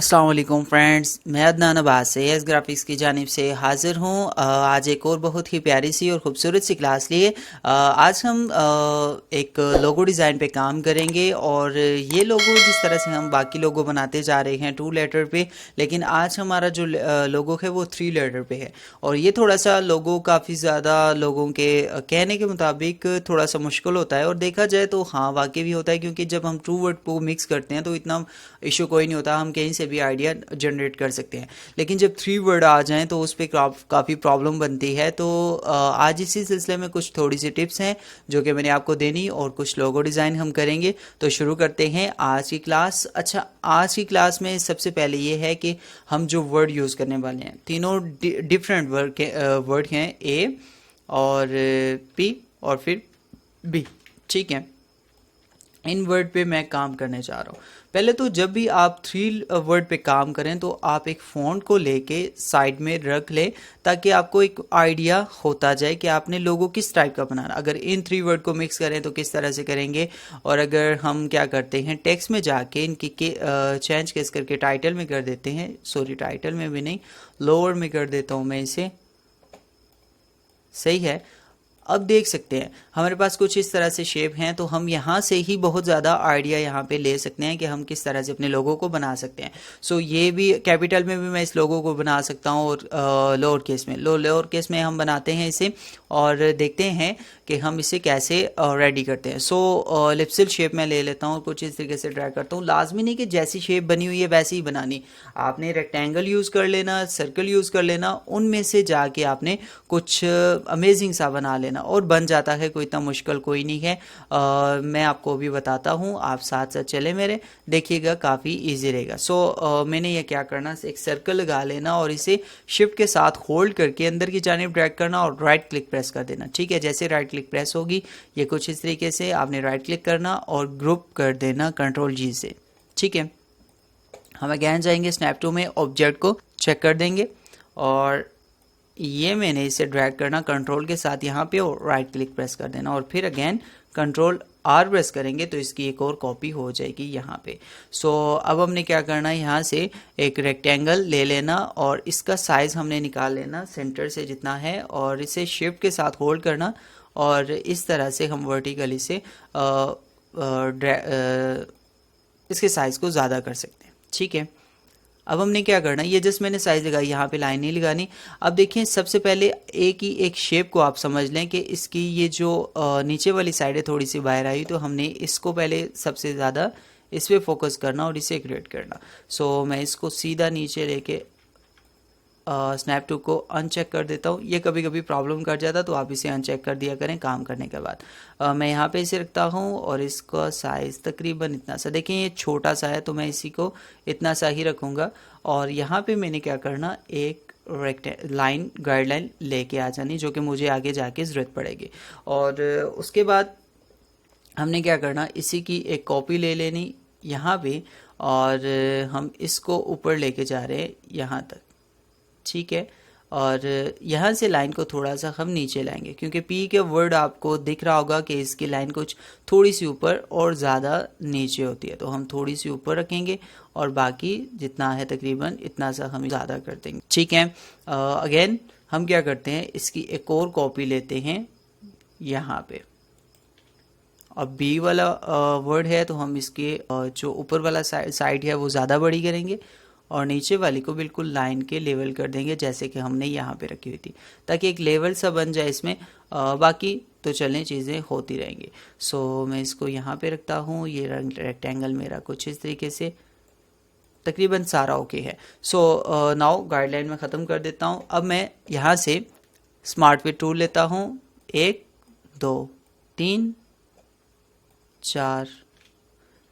अस्सलाम वालेकुम फ्रेंड्स, मैं अदनान अब्बास से एस ग्राफिक्स की जानिब से हाज़िर हूँ। आज एक और बहुत ही प्यारी सी और ख़ूबसूरत सी क्लास लिए आज हम एक लोगो डिज़ाइन पे काम करेंगे। और ये लोगो जिस तरह से हम बाकी लोगो बनाते जा रहे हैं 2 लेटर पे, लेकिन आज हमारा जो लोगो है वो 3 लेटर पे है। और ये थोड़ा सा लोगो काफ़ी ज़्यादा लोगों के कहने के मुताबिक थोड़ा सा मुश्किल होता है, और देखा जाए तो हाँ वाकई भी होता है, क्योंकि जब हम 2 वर्ड को मिक्स करते हैं तो इतना इशू कोई नहीं होता, हम कहीं से भी आइडिया जनरेट कर सकते हैं। लेकिन जब 3 वर्ड आ जाएं तो उस पर काफ़ी प्रॉब्लम बनती है। तो आज इसी सिलसिले में कुछ थोड़ी सी टिप्स हैं जो कि मैंने आपको देनी, और कुछ लोगो डिज़ाइन हम करेंगे। तो शुरू करते हैं आज की क्लास। अच्छा, आज की क्लास में सबसे पहले ये है कि हम जो वर्ड यूज़ करने वाले हैं, तीनों डिफरेंट वर्ड हैं, ए और पी और फिर बी। ठीक है, इन वर्ड पे मैं काम करने जा रहा हूँ। पहले तो जब भी आप 3 वर्ड पे काम करें तो आप एक फ़ॉन्ट को लेके साइड में रख लें, ताकि आपको एक आइडिया होता जाए कि आपने लोगो किस टाइप का बनाना। अगर इन 3 वर्ड को मिक्स करें तो किस तरह से करेंगे, और अगर हम क्या करते हैं टेक्स्ट में जाके इनकी चेंज केस करके टाइटल में कर देते हैं, सॉरी टाइटल में भी नहीं, लोअर में कर देता हूँ मैं इसे, सही है। अब देख सकते हैं हमारे पास कुछ इस तरह से शेप हैं, तो हम यहाँ से ही बहुत ज़्यादा आइडिया यहाँ पे ले सकते हैं कि हम किस तरह से अपने लोगों को बना सकते हैं। सो ये भी कैपिटल में भी मैं इस लोगों को बना सकता हूँ, और लोअर केस में लोअर केस में हम बनाते हैं इसे, और देखते हैं कि हम इसे कैसे रेडी करते हैं। सो लिप्सिल शेप में ले लेता हूँ, कुछ इस तरीके से ड्रैग करता हूँ। लाजमी नहीं कि जैसी शेप बनी हुई है वैसी ही बनानी, आपने रेक्टेंगल यूज़ कर लेना, सर्कल यूज़ कर लेना, उनमें से जाके आपने कुछ अमेजिंग सा बना लेना और बन जाता है। कोई इतना मुश्किल कोई नहीं है। मैं आपको भी बताता हूँ, आप साथ साथ चले मेरे, देखिएगा काफ़ी इजी रहेगा। सो मैंने ये क्या करना, एक सर्कल लगा लेना और इसे शिफ्ट के साथ होल्ड करके अंदर की जानिब ड्रैग करना और राइट क्लिक प्रेस कर देना। ठीक है, जैसे राइट क्लिक प्रेस होगी ये कुछ इस तरीके से आपने राइट क्लिक करना और ग्रुप कर देना कंट्रोल जी से। ठीक है, हम अगेन जाएंगे स्नैप टू में, ऑब्जेक्ट को चेक कर देंगे, और ये मैंने इसे ड्रैग करना कंट्रोल के साथ यहाँ पे और राइट क्लिक प्रेस कर देना, और फिर अगेन कंट्रोल आर प्रेस करेंगे तो इसकी एक और कॉपी हो जाएगी यहाँ पे। सो अब हमने क्या करना है, यहाँ से एक रेक्टेंगल ले लेना और इसका साइज हमने निकाल लेना सेंटर से जितना है, और इसे शिफ्ट के साथ होल्ड करना, और इस तरह से हम वर्टिकली से इसके साइज को ज़्यादा कर सकते हैं। ठीक है, अब हमने क्या करना है, ये जस्ट मैंने साइज लगाई, यहाँ पे लाइन नहीं लगानी। अब देखिए सबसे पहले एक शेप को आप समझ लें कि इसकी ये जो नीचे वाली साइड है थोड़ी सी बाहर आई, तो हमने इसको पहले सबसे ज़्यादा इस पर फोकस करना और इसे क्रिएट करना। सो मैं इसको सीधा नीचे लेके स्नैप टू को अनचेक कर देता हूँ। ये कभी कभी प्रॉब्लम कर जाता, तो आप इसे अनचेक कर दिया करें काम करने के बाद। मैं यहाँ पे इसे रखता हूँ और इसका साइज़ तकरीबन इतना सा, देखें ये छोटा सा है तो मैं इसी को इतना सा ही रखूँगा। और यहाँ पे मैंने क्या करना, एक लाइन गाइडलाइन लेके आ जानी जो कि मुझे आगे जाके ज़रूरत पड़ेगी। और उसके बाद हमने क्या करना, इसी की एक कॉपी ले लेनी यहाँ पे, और हम इसको ऊपर लेके जा रहे हैं यहाँ तक। ठीक है, और यहाँ से लाइन को थोड़ा सा हम नीचे लाएंगे, क्योंकि पी के वर्ड आपको दिख रहा होगा कि इसकी लाइन कुछ थोड़ी सी ऊपर और ज़्यादा नीचे होती है, तो हम थोड़ी सी ऊपर रखेंगे और बाकी जितना है तकरीबन इतना सा हम ज़्यादा कर देंगे। ठीक है, अगेन हम क्या करते हैं, इसकी एक और कॉपी लेते हैं यहाँ पे। अब बी वाला वर्ड है तो हम इसके जो ऊपर वाला साइड है वो ज़्यादा बड़ी करेंगे, और नीचे वाली को बिल्कुल लाइन के लेवल कर देंगे जैसे कि हमने यहाँ पे रखी हुई थी, ताकि एक लेवल सा बन जाए इसमें। बाकी तो चलें चीज़ें होती रहेंगी। सो मैं इसको यहाँ पे रखता हूँ, ये रेक्टेंगल मेरा कुछ इस तरीके से तकरीबन सारा ओके है। सो नाउ गाइडलाइन में ख़त्म कर देता हूँ। अब मैं यहाँ से स्मार्ट फिट टूल लेता हूँ, 1 2 3 4,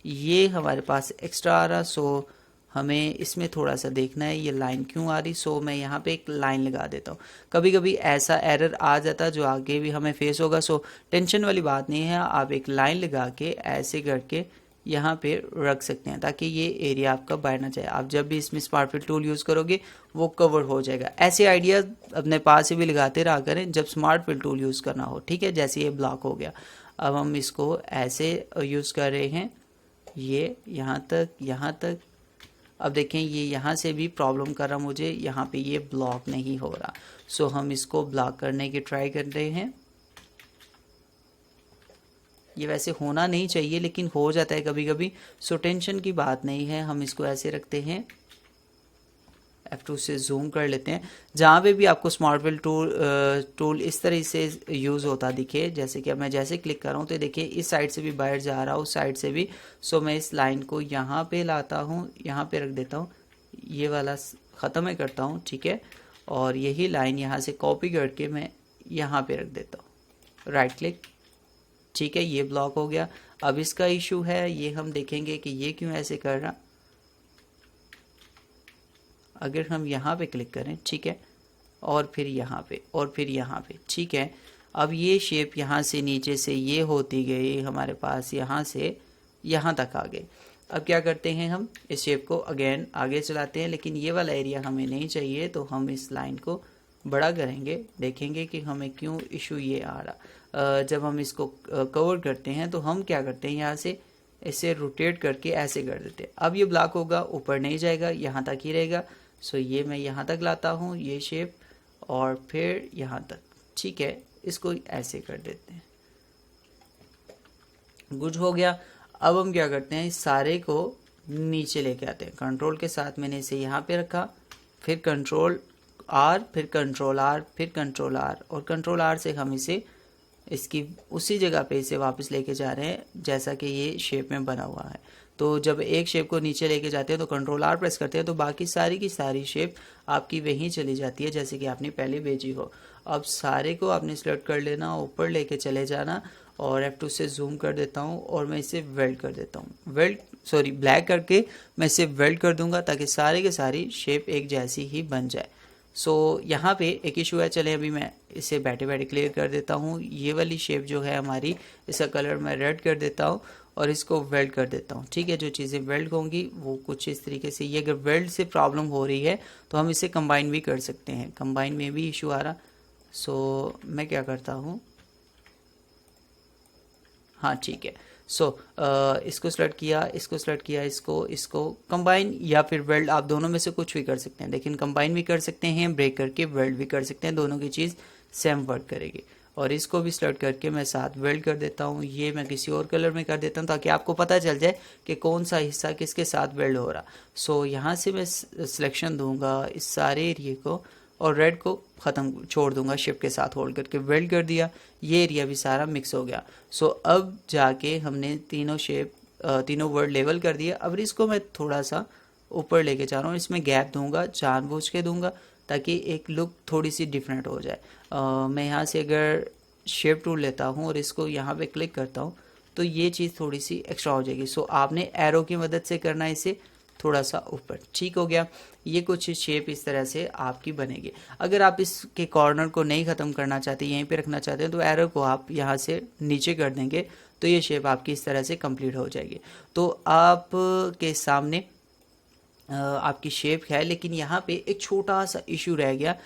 ये हमारे पास एक्स्ट्रा आ रहा, सो हमें इसमें थोड़ा सा देखना है ये लाइन क्यों आ रही। सो मैं यहाँ पे एक लाइन लगा देता हूँ। कभी कभी ऐसा एरर आ जाता जो आगे भी हमें फेस होगा, सो टेंशन वाली बात नहीं है, आप एक लाइन लगा के ऐसे करके यहाँ पे रख सकते हैं, ताकि ये एरिया आपका बाहर ना जाए। आप जब भी इसमें स्मार्ट फिल टूल यूज़ करोगे वो कवर हो जाएगा। ऐसे आइडिया अपने पास से भी लगाते रहा करें जब स्मार्ट फिल टूल यूज़ करना हो। ठीक है, जैसे ये ब्लॉक हो गया, अब हम इसको ऐसे यूज़ कर रहे हैं, ये यहाँ तक अब देखें ये यहाँ से भी प्रॉब्लम कर रहा, मुझे यहाँ पे ये ब्लॉक नहीं हो रहा। सो हम इसको ब्लॉक करने की ट्राई कर रहे हैं। ये वैसे होना नहीं चाहिए लेकिन हो जाता है कभी कभी, सो टेंशन की बात नहीं है। हम इसको ऐसे रखते हैं, F2 से जूम कर लेते हैं। जहाँ पे भी आपको स्मार्ट व्हील टूल इस तरह से यूज़ होता दिखे, जैसे कि अब मैं जैसे क्लिक कर रहा हूँ तो देखिए इस साइड से भी बाहर जा रहा, उस साइड से भी। सो मैं इस लाइन को यहाँ पे लाता हूँ, यहाँ पे रख देता हूँ, ये वाला ख़त्म में करता हूँ, ठीक है। और यही लाइन यहाँ से कॉपी करके मैं यहाँ पे रख देता हूँ, राइट क्लिक, ठीक है, ये ब्लॉक हो गया। अब इसका इशू है, ये हम देखेंगे कि ये क्यों ऐसे कर रहा। अगर हम यहाँ पे क्लिक करें, ठीक है, और फिर यहाँ पे और फिर यहाँ पे, ठीक है। अब ये शेप यहाँ से नीचे से ये होती गई हमारे पास, यहाँ से यहाँ तक आ गए। अब क्या करते हैं, हम इस शेप को अगेन आगे चलाते हैं, लेकिन ये वाला एरिया हमें नहीं चाहिए, तो हम इस लाइन को बड़ा करेंगे। देखेंगे कि हमें क्यों इशू ये आ रहा। जब हम इसको कवर करते हैं तो हम क्या करते हैं, यहाँ से इसे रोटेट करके ऐसे कर देते हैं। अब ये ब्लॉक होगा, ऊपर नहीं जाएगा, यहाँ तक ही रहेगा। सो ये मैं यहाँ तक लाता हूँ, ये शेप, और फिर यहाँ तक, ठीक है। इसको ऐसे कर देते हैं, कुछ हो गया। अब हम क्या करते हैं, इस सारे को नीचे लेके आते हैं। कंट्रोल के साथ मैंने इसे यहाँ पे रखा, फिर कंट्रोल आर, फिर कंट्रोल आर, फिर कंट्रोल आर, और कंट्रोल आर से हम इसे इसकी उसी जगह पे इसे वापस लेके जा रहे हैं जैसा कि ये शेप में बना हुआ है। तो जब एक शेप को नीचे लेके जाते हैं तो कंट्रोल आर प्रेस करते हैं तो बाकी सारी की सारी शेप आपकी वहीं चली जाती है जैसे कि आपने पहले भेजी हो। अब सारे को आपने सिलेक्ट कर लेना, ऊपर लेके चले जाना, और F2 से जूम कर देता हूँ और मैं इसे वेल्ड कर देता हूँ। ब्लैक करके मैं इसे वेल्ड कर दूंगा ताकि सारे के सारी शेप एक जैसी ही बन जाए। सो यहाँ पे एक इशू है, चले अभी मैं इसे बैठे बैठे क्लियर कर देता हूँ। ये वाली शेप जो है हमारी, इसका कलर मैं रेड कर देता हूँ और इसको वेल्ड कर देता हूँ, ठीक है। जो चीज़ें वेल्ड होंगी वो कुछ इस तरीके से, ये अगर वेल्ड से प्रॉब्लम हो रही है तो हम इसे कंबाइन भी कर सकते हैं, कंबाइन में भी इशू आ रहा। सो मैं क्या करता हूँ, हाँ ठीक है। इसको सेलेक्ट किया, इसको सेलेक्ट किया, इसको कंबाइन या फिर वेल्ड, आप दोनों में से कुछ भी कर सकते हैं। लेकिन कंबाइन भी कर सकते हैं, ब्रेक करके वेल्ड भी कर सकते हैं, दोनों की चीज़ सेम वर्क करेगी। और इसको भी सेलेक्ट करके मैं साथ वेल्ड कर देता हूँ। ये मैं किसी और कलर में कर देता हूँ ताकि आपको पता चल जाए कि कौन सा हिस्सा किसके साथ वेल्ड हो रहा। यहाँ से मैं सिलेक्शन दूंगा इस सारे एरिए को और रेड को ख़त्म छोड़ दूंगा, शिफ्ट के साथ होल्ड करके वेल्ड कर दिया, ये एरिया भी सारा मिक्स हो गया। अब जाके हमने तीनों वर्ड लेवल कर दिया। अब इसको मैं थोड़ा सा ऊपर लेके जा रहा हूँ, इसमें गैप दूंगा, जानबूझ के दूंगा ताकि एक लुक थोड़ी सी डिफरेंट हो जाए। मैं यहाँ से अगर शेप टूल लेता हूँ और इसको यहाँ पे क्लिक करता हूँ तो ये चीज़ थोड़ी सी एक्स्ट्रा हो जाएगी। आपने एरो की मदद से करना है इसे थोड़ा सा ऊपर, ठीक हो गया। ये कुछ शेप इस तरह से आपकी बनेगी। अगर आप इसके कॉर्नर को नहीं ख़त्म करना चाहते, यहीं पे रखना चाहते हैं, तो एरो को आप यहाँ से नीचे कर देंगे तो ये शेप आपकी इस तरह से कंप्लीट हो जाएगी। तो आप के सामने आपकी शेप है, लेकिन यहाँ पे एक छोटा सा इशू रह गया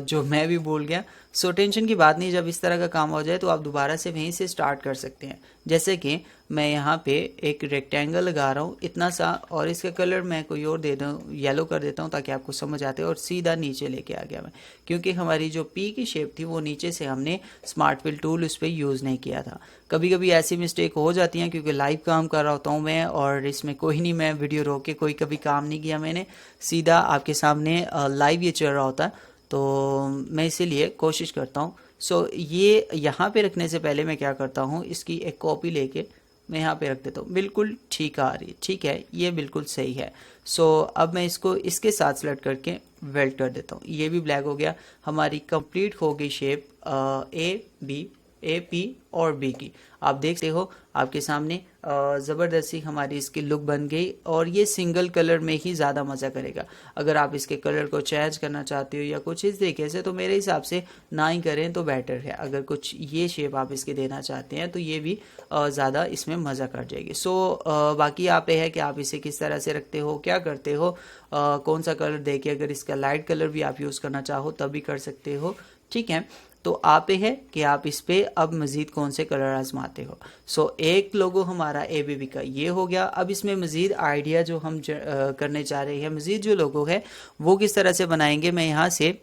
जो मैं भी भूल गया। टेंशन की बात नहीं, जब इस तरह का काम हो जाए तो आप दोबारा से वहीं से स्टार्ट कर सकते हैं। जैसे कि मैं यहाँ पे एक रेक्टेंगल लगा रहा हूँ इतना सा, और इसका कलर मैं कोई और दे दूँ, येलो कर देता हूँ ताकि आपको समझ आते, और सीधा नीचे लेके आ गया मैं, क्योंकि हमारी जो पी की शेप थी वो नीचे से हमने स्मार्ट व्हील टूल उस पर यूज़ नहीं किया था। कभी कभी ऐसी मिस्टेक हो जाती हैं क्योंकि लाइव काम कर रहा होता हूँ मैं, और इसमें कोई नहीं, मैं वीडियो रोक के कोई कभी काम नहीं किया मैंने, सीधा आपके सामने लाइव ये चल रहा होता है, तो मैं इसीलिए कोशिश करता हूँ। ये यहाँ पे रखने से पहले मैं क्या करता हूँ, इसकी एक कॉपी लेके मैं यहाँ पे रख देता हूँ, बिल्कुल ठीक आ रही है, ठीक है, ये बिल्कुल सही है। अब मैं इसको इसके साथ सेलेक्ट करके वेल्ड कर देता हूँ, ये भी ब्लैक हो गया, हमारी कंप्लीट हो गई शेप ए पी और बी की। आप देखते हो आपके सामने ज़बरदस्ती हमारी इसकी लुक बन गई, और ये सिंगल कलर में ही ज़्यादा मज़ा करेगा। अगर आप इसके कलर को चेंज करना चाहते हो या कुछ इस तरीके से, तो मेरे हिसाब से ना ही करें तो बेटर है। अगर कुछ ये शेप आप इसके देना चाहते हैं तो ये भी ज़्यादा इसमें मज़ा कर जाएगी। बाकी आप ये है कि आप इसे किस तरह से रखते हो, क्या करते हो, कौन सा कलर दे के, अगर इसका लाइट कलर भी आप यूज़ करना चाहो तब भी कर सकते हो, ठीक है। तो आप पे है कि आप इस पे अब मज़ीद कौन से कलर आजमाते हो। सो एक लोगो हमारा ABB का ये हो गया। अब इसमें मज़ीद आइडिया जो हम करने जा रहे हैं, मज़ीद जो लोगो है वो किस तरह से बनाएंगे, मैं यहाँ से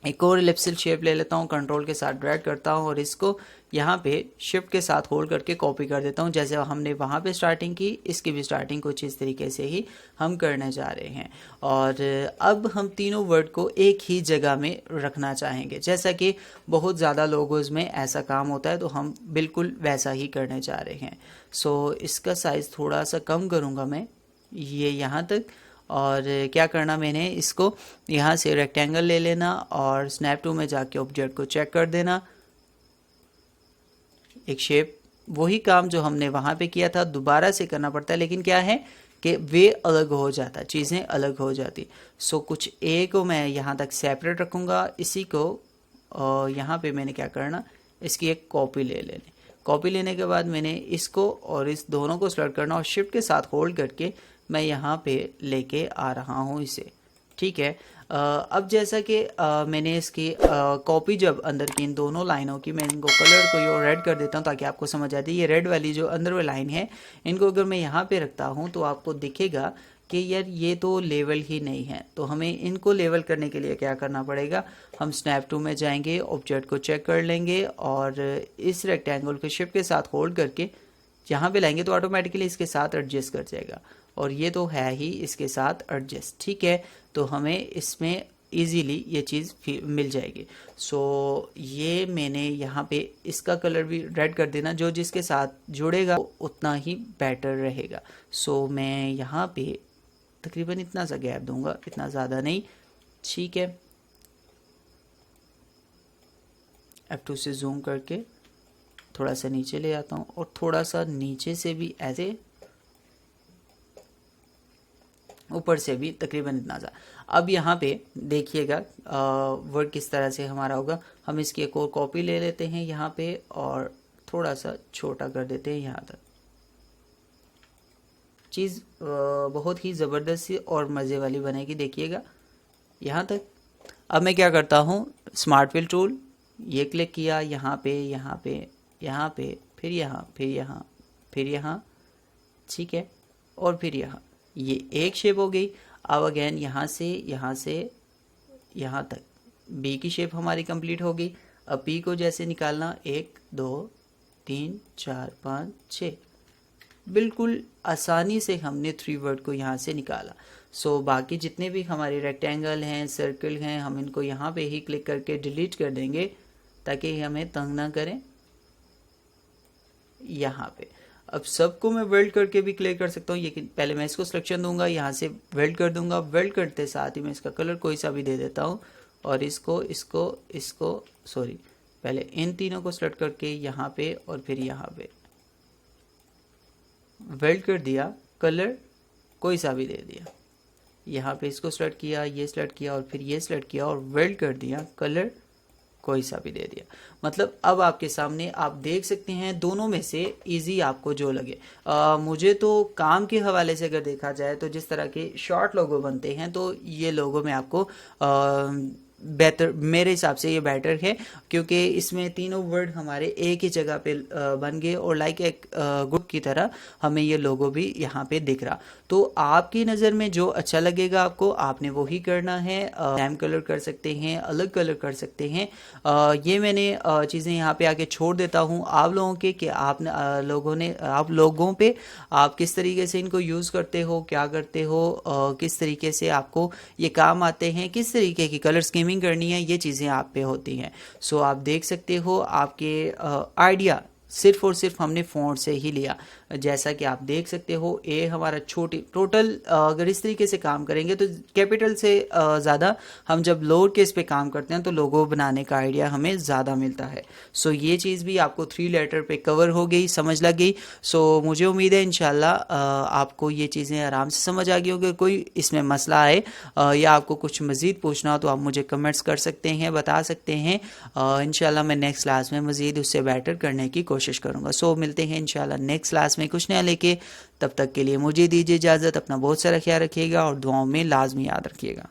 एक और एलिप्सिल शेप ले लेता हूँ, कंट्रोल के साथ ड्रैग करता हूँ और इसको यहाँ पे शिफ्ट के साथ होल्ड करके कॉपी कर देता हूँ। जैसे हमने वहाँ पे स्टार्टिंग की, इसकी भी स्टार्टिंग कुछ इस तरीके से ही हम करने जा रहे हैं। और अब हम तीनों वर्ड को एक ही जगह में रखना चाहेंगे। जैसा कि बहुत ज़्यादा लोगोज़ में ऐसा काम होता है, तो हम बिल्कुल वैसा ही करने जा रहे हैं। सो इसका साइज़ थोड़ा सा कम करूँगा मैं, ये यहाँ तक। और क्या करना, मैंने इसको यहाँ से रेक्टेंगल ले लेना और स्नैप टू में जाके ऑब्जेक्ट को चेक कर देना। एक शेप, वही काम जो हमने वहाँ पे किया था दोबारा से करना पड़ता है, लेकिन क्या है कि वे अलग हो जाता, चीज़ें अलग हो जाती। सो कुछ ए को मैं यहाँ तक सेपरेट रखूँगा, इसी को यहाँ पे मैंने क्या करना, इसकी एक कॉपी ले लेनी। कॉपी लेने के बाद मैंने इसको और इस दोनों को सेलेक्ट करना और शिफ्ट के साथ होल्ड करके मैं यहाँ पे लेके आ रहा हूँ इसे। ठीक है। अब जैसा कि मैंने इसकी कॉपी जब अंदर की इन दोनों लाइनों की, मैं इनको कलर को ये रेड कर देता हूँ ताकि आपको समझ आती है। ये रेड वाली जो अंदर वाली लाइन है, इनको अगर मैं यहाँ पे रखता हूँ तो आपको दिखेगा कि यार ये तो लेवल ही नहीं है। तो हमें इनको लेवल करने के लिए क्या करना पड़ेगा, हम स्नैप टू में जाएंगे, ऑब्जेक्ट को चेक कर लेंगे और इस रेक्टेंगल को शिफ्ट के साथ होल्ड करके यहाँ पे लाएंगे तो ऑटोमेटिकली इसके साथ एडजस्ट कर जाएगा। और ये तो है ही इसके साथ एडजस्ट। ठीक है, तो हमें इसमें इजीली ये चीज़ मिल जाएगी। सो ये मैंने यहाँ पे इसका कलर भी रेड कर देना, जो जिसके साथ जुड़ेगा उतना ही बेटर रहेगा। सो मैं यहाँ पे तकरीबन इतना सा गैप दूंगा, इतना ज़्यादा नहीं। ठीक है, F2 से जूम करके थोड़ा सा नीचे ले आता हूँ और थोड़ा सा नीचे से भी ऐसे, ऊपर से भी तकरीबन इतना सा। अब यहाँ पे देखिएगा वर्ड किस तरह से हमारा होगा। हम इसकी एक और कॉपी ले लेते हैं यहाँ पे और थोड़ा सा छोटा कर देते हैं यहाँ तक। चीज़ बहुत ही ज़बरदस्त और मज़े वाली बनेगी, देखिएगा यहाँ तक। अब मैं क्या करता हूँ, स्मार्ट फिल टूल ये क्लिक किया, यहाँ पे यहाँ पे यहाँ पे, फिर यहाँ, फिर यहाँ, फिर यहाँ। ठीक है, और फिर यहाँ, ये एक शेप हो गई। अब अगेन यहाँ से यहाँ तक बी की शेप हमारी कंप्लीट हो गई। अब पी को जैसे निकालना, 1 2 3 4 5 6, बिल्कुल आसानी से हमने 3 वर्ड को यहाँ से निकाला। सो बाकी जितने भी हमारे रेक्टेंगल हैं, सर्कल हैं, हम इनको यहाँ पे ही क्लिक करके डिलीट कर देंगे ताकि हमें तंग ना करें। यहाँ पे अब सबको मैं वेल्ड करके भी क्लियर कर सकता हूँ, लेकिन पहले मैं इसको सिलेक्शन दूंगा, यहाँ से वेल्ड कर दूंगा। वेल्ड करते साथ ही मैं इसका कलर कोई सा भी दे देता हूँ और इसको सॉरी, पहले इन तीनों को सेलेक्ट करके यहाँ पे और फिर यहाँ पे वेल्ड कर दिया, कलर कोई सा भी दे दिया। यहाँ पे इसको सेलेक्ट किया, ये सेलेक्ट किया और फिर ये सेलेक्ट किया और वेल्ड कर दिया, कलर कोई सा भी दे दिया। मतलब अब आपके सामने आप देख सकते हैं, दोनों में से इजी आपको जो लगे। मुझे तो काम के हवाले से अगर देखा जाए तो जिस तरह के शॉर्ट लोगो बनते हैं, तो ये लोगो में आपको बेहतर, मेरे हिसाब से ये बेटर है, क्योंकि इसमें तीनों वर्ड हमारे एक ही जगह पे बन गए और लाइक एक ग्रुप की तरह हमें ये लोगो भी यहाँ पे दिख रहा। तो आपकी नज़र में जो अच्छा लगेगा आपको, आपने वो ही करना है। सेम कलर कर सकते हैं, अलग कलर कर सकते हैं। ये मैंने चीज़ें यहाँ पे आके छोड़ देता हूँ आप लोगों के, कि आप लोगों पे आप किस तरीके से इनको यूज़ करते हो, क्या करते हो, किस तरीके से आपको ये काम आते हैं, किस तरीके की कलर स्कीमिंग करनी है, ये चीज़ें आप पे होती हैं। सो आप देख सकते हो, आपके आइडिया सिर्फ और सिर्फ हमने फ़ॉन्ट से ही लिया। जैसा कि आप देख सकते हो, ए हमारा छोटी, टोटल अगर इस तरीके से काम करेंगे तो कैपिटल से ज़्यादा हम जब लोअर केस पे काम करते हैं तो लोगो बनाने का आइडिया हमें ज़्यादा मिलता है। सो ये चीज़ भी आपको 3 लेटर पे कवर हो गई, समझ लग गई। सो मुझे उम्मीद है इंशाल्लाह आपको ये चीज़ें आराम से समझ आ गई होगी। कोई इसमें मसला आए या आपको कुछ मज़ीद पूछना हो तो आप मुझे कमेंट्स कर सकते हैं, बता सकते हैं। इंशाल्लाह मैं नेक्स्ट क्लास में मज़ीद उससे बेटर करने की कोशिश करूँगा। सो मिलते हैं इंशाल्लाह नेक्स्ट क्लास में कुछ नया लेके। तब तक के लिए मुझे दीजिए इजाज़त। अपना बहुत सारा ख्याल रखिएगा और दुआओं में लाजमी याद रखिएगा।